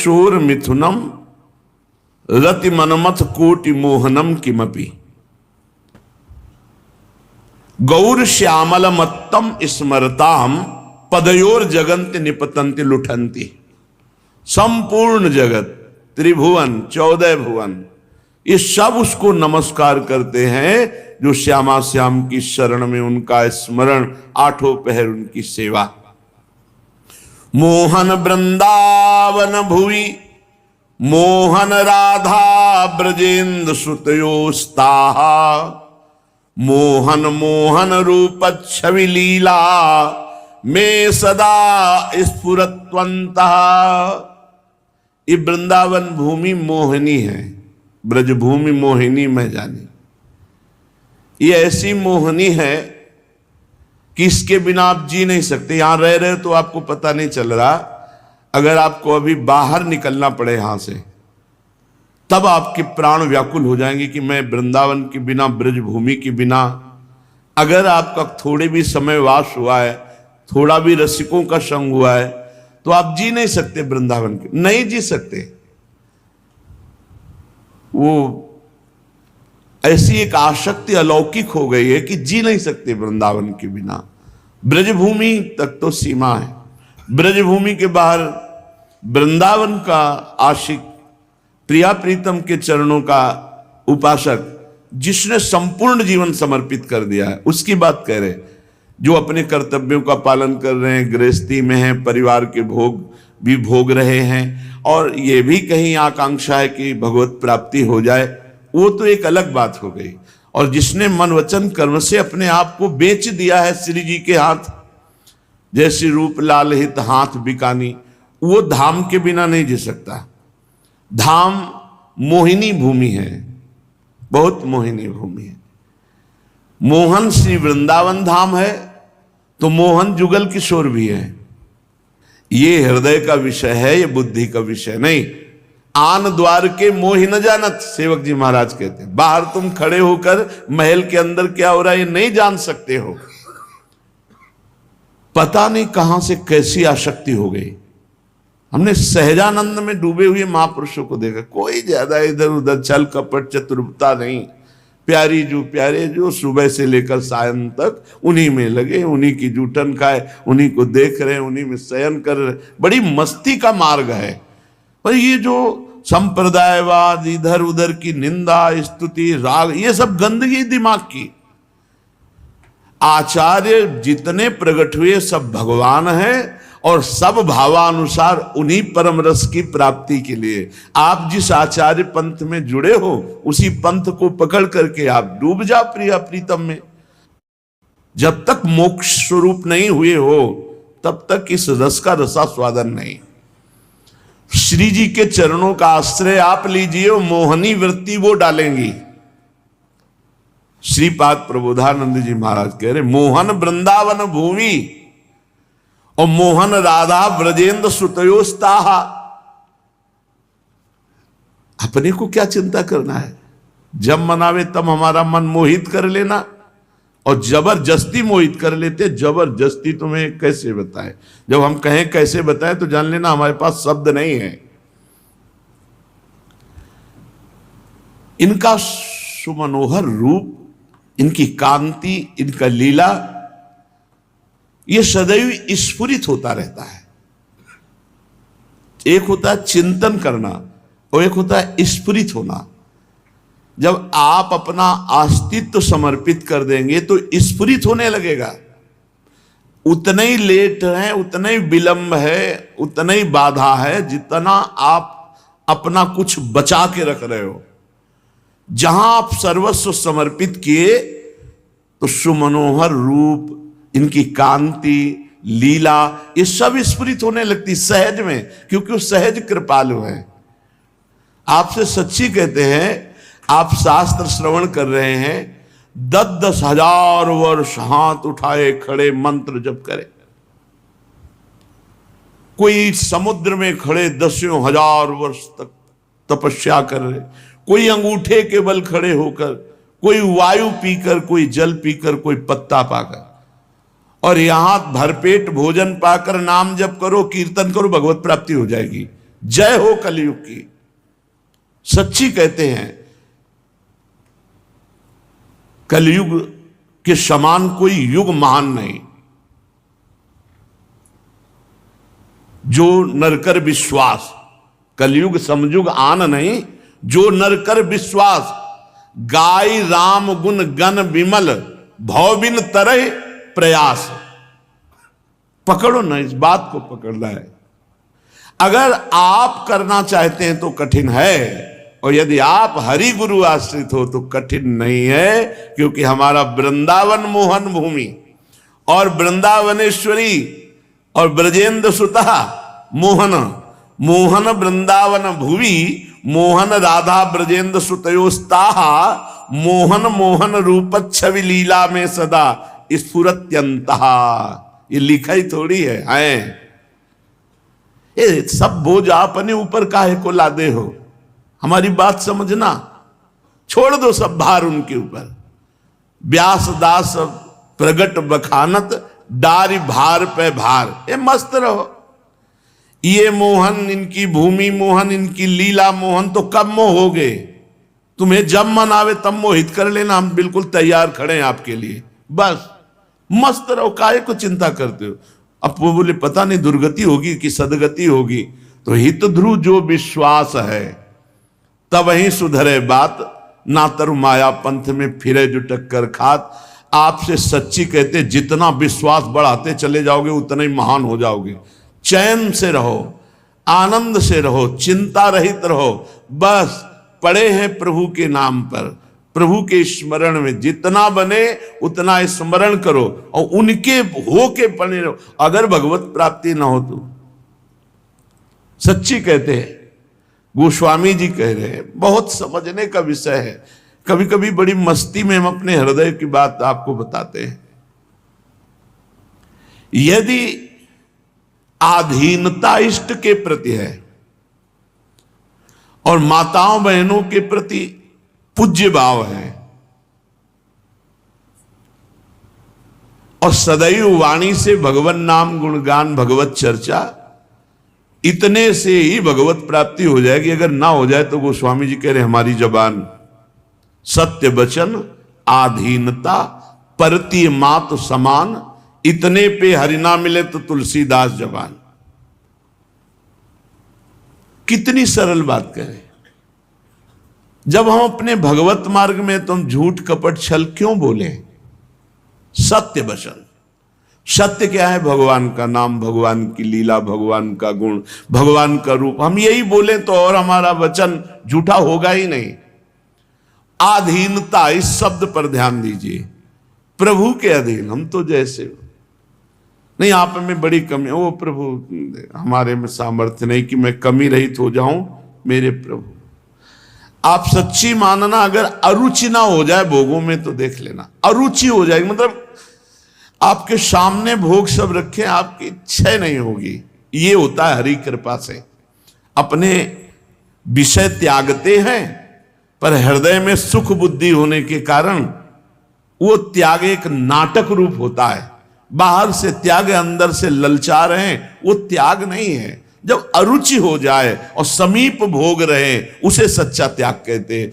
किशोर मिथुनम रति मनमथ कोटि मोहनम किमपि गौर श्यामल मत्तम स्मरताम पदयोर जगंत निपतंति लुठंती। संपूर्ण जगत, त्रिभुवन, 14 भुवन, ये सब उसको नमस्कार करते हैं जो श्यामा श्याम की शरण में उनका स्मरण, 8 पहर उनकी सेवा। मोहन वृंदावन भुवि मोहन राधा ब्रजेन्द्र सुतयोस्ताहा मोहन मोहन रूप छवि लीला में सदा स्फुरत्वन्तः। ये वृंदावन भूमि मोहिनी है, ब्रजभूमि मोहिनी में जानी। ये ऐसी मोहिनी है कि इसके बिना आप जी नहीं सकते। यहां रह रहे तो आपको पता नहीं चल रहा, अगर आपको अभी बाहर निकलना पड़े यहां से, तब आपके प्राण व्याकुल हो जाएंगे कि मैं वृंदावन के बिना, ब्रजभूमि के बिना। अगर आपका थोड़े भी समय वास हुआ है, थोड़ा भी रसिकों का संग हुआ है, तो आप जी नहीं सकते वृंदावन के, नहीं जी सकते। वो ऐसी एक आसक्ति अलौकिक हो गई है कि जी नहीं सकते वृंदावन के बिना। ब्रजभूमि तक तो सीमा है, ब्रजभूमि के बाहर वृंदावन का आशिक, प्रिया प्रीतम के चरणों का उपासक, जिसने संपूर्ण जीवन समर्पित कर दिया है, उसकी बात कह रहे। जो अपने कर्तव्यों का पालन कर रहे हैं, गृहस्थी में हैं, परिवार के भोग भी भोग रहे हैं, और ये भी कहीं आकांक्षा है कि भगवत प्राप्ति हो जाए, वो तो एक अलग बात हो गई। और जिसने मन वचन कर्म से अपने आप को बेच दिया है श्री जी के हाथ, जैसे रूप लाल हित हाथ बिकानी, वो धाम के बिना नहीं जी सकता। धाम मोहिनी भूमि है, बहुत मोहिनी भूमि है। मोहन श्री वृंदावन धाम है तो मोहन जुगल किशोर भी है। ये हृदय का विषय है, ये बुद्धि का विषय नहीं। आन द्वार के मोहि न जानत, सेवक जी महाराज कहते हैं। बाहर तुम खड़े होकर महल के अंदर क्या हो रहा है ये नहीं जान सकते हो। पता नहीं कहां से कैसी आसक्ति हो गई। हमने सहजानंद में डूबे हुए महापुरुषों को देखा, कोई ज्यादा इधर उधर छल कपट चतुरता नहीं। प्यारे जो सुबह से लेकर सायं तक उन्हीं में लगे, उन्हीं की जूठन खाए, उन्हीं को देख रहे, उन्हीं में शयन कर रहे। बड़ी मस्ती का मार्ग है। पर ये जो संप्रदायवाद, इधर उधर की निंदा स्तुति राग, ये सब गंदगी दिमाग की। आचार्य जितने प्रकट हुए सब भगवान हैं, और सब भावानुसार उन्हीं परम रस की प्राप्ति के लिए आप जिस आचार्य पंथ में जुड़े हो, उसी पंथ को पकड़ करके आप डूब जाओ प्रिया प्रीतम में। जब तक मोक्ष स्वरूप नहीं हुए हो, तब तक इस रस का रसास्वादन नहीं। श्री जी के चरणों का आश्रय आप लीजिए, मोहनी वृत्ति वो डालेंगी। श्रीपाद प्रबोधानंद जी महाराज कह रहे, मोहन वृंदावन भूमि और मोहन राधा ब्रजेंद्र सुतयोस्ताहा। अपने को क्या चिंता करना है, जब मनावे तब हमारा मन मोहित कर लेना, और जबरदस्ती मोहित कर लेते। जबरदस्ती तुम्हें कैसे बताए, जब हम कहें कैसे बताएं तो जान लेना हमारे पास शब्द नहीं है। इनका सुमनोहर रूप, इनकी कांति, इनका लीला, ये सदैव स्फुरित होता रहता है। एक होता है चिंतन करना और एक होता है स्फुरित होना। जब आप अपना अस्तित्व समर्पित कर देंगे तो स्फुरित होने लगेगा। उतना ही लेट है, उतना ही विलंब है, उतना ही बाधा है जितना आप अपना कुछ बचा के रख रहे हो। जहां आप सर्वस्व समर्पित किए तो सुमनोहर रूप, इनकी कांति, लीला, ये सब स्फुरित होने लगती सहज में, क्योंकि वो सहज कृपालु है। आपसे सच्ची कहते हैं, आप शास्त्र श्रवण कर रहे हैं, 10-10 हजार वर्ष हाथ उठाए खड़े मंत्र जप करे। कोई समुद्र में खड़े 10,000 वर्ष तक तपस्या कर रहे, कोई अंगूठे के बल खड़े होकर, कोई वायु पीकर, कोई जल पीकर, कोई पत्ता पाकर, और यहां भरपेट भोजन पाकर नाम जप करो, कीर्तन करो, भगवत प्राप्ति हो जाएगी। जय हो कलयुग की। सच्ची कहते हैं, कलयुग के समान कोई युग महान नहीं। जो नरकर विश्वास, कलयुग समयुग आन नहीं, जो नरकर विश्वास, गाय राम गुण गण विमल, भौबिन तरह प्रयास। पकड़ो ना, इस बात को पकड़ना है। अगर आप करना चाहते हैं तो कठिन है, और यदि आप हरि गुरु आश्रित हो तो कठिन नहीं है, क्योंकि हमारा वृंदावन मोहन भूमि और वृंदावनेश्वरी और ब्रजेंद्र सुता मोहन, मोहन वृंदावन भुवि, मोहन राधा ब्रजेंद्र सुतयोस्ताः, मोहन मोहन रूप छवि लीला में सदा स्फुरत्यंतः। ये लिखा ही थोड़ी है। ये सब बोझ अपने ऊपर काहे को लादे हो? हमारी बात समझना, छोड़ दो सब भार उनके ऊपर। व्यास दास प्रगट बखानत, डारी भार पे भार। ये मस्त रहो। ये मोहन इनकी भूमि मोहन, इनकी लीला मोहन, तो कब मोह हो गए? तुम्हें जब मन आवे तब मोहित कर लेना, हम बिल्कुल तैयार खड़े हैं आपके लिए। बस मस्त रहो, काहे को चिंता करते हो? अब वो बोले पता नहीं दुर्गति होगी कि सदगति होगी। तो हित ध्रुव जो विश्वास है, तब ही सुधरे बात, ना तरु माया पंथ में फिरे जो टक्कर खात। आपसे सच्ची कहते, जितना विश्वास बढ़ाते चले जाओगे उतना ही महान हो जाओगे। चैन से रहो, आनंद से रहो, चिंता रहित रहो। बस पड़े हैं प्रभु के नाम पर, प्रभु के स्मरण में जितना बने उतना स्मरण करो, और उनके हो के पड़े रहो। अगर भगवत प्राप्ति ना हो तो सच्ची कहते हैं, गोस्वामी जी कह रहे हैं, बहुत समझने का विषय है। कभी कभी बड़ी मस्ती में हम अपने हृदय की बात आपको बताते हैं। यदि आधीनता इष्ट के प्रति है और माताओं बहनों के प्रति पूज्य भाव है, और सदैव वाणी से भगवान नाम गुणगान भगवत चर्चा, इतने से ही भगवत प्राप्ति हो जाएगी। अगर ना हो जाए तो गोस्वामी जी कह रहे हमारी जबान सत्य वचन, आधीनता, परती मात समान, इतने पे हरि ना मिले तो तुलसीदास जबान। कितनी सरल बात करें। जब हम अपने भगवत मार्ग में तुम झूठ कपट छल क्यों बोले? सत्य वचन। सत्य क्या है? भगवान का नाम, भगवान की लीला, भगवान का गुण, भगवान का रूप। हम यही बोले तो और हमारा वचन झूठा होगा ही नहीं। आधीनता, इस शब्द पर ध्यान दीजिए। प्रभु के अधीन। हम तो जैसे नहीं, आप में बड़ी कमी, ओ प्रभु हमारे में सामर्थ्य नहीं कि मैं कमी रहित हो जाऊं। मेरे प्रभु, आप सच्ची मानना, अगर अरुचि ना हो जाए भोगों में तो देख लेना, अरुचि हो जाएगी। मतलब आपके सामने भोग सब रखे, आपकी इच्छा नहीं होगी। ये होता है हरि कृपा से। अपने विषय त्यागते हैं, पर हृदय में सुख बुद्धि होने के कारण वो त्याग एक नाटक रूप होता है। बाहर से त्याग, अंदर से ललचा रहे हैं, वो त्याग नहीं है। जब अरुचि हो जाए और समीप भोग रहे, उसे सच्चा त्याग कहते हैं।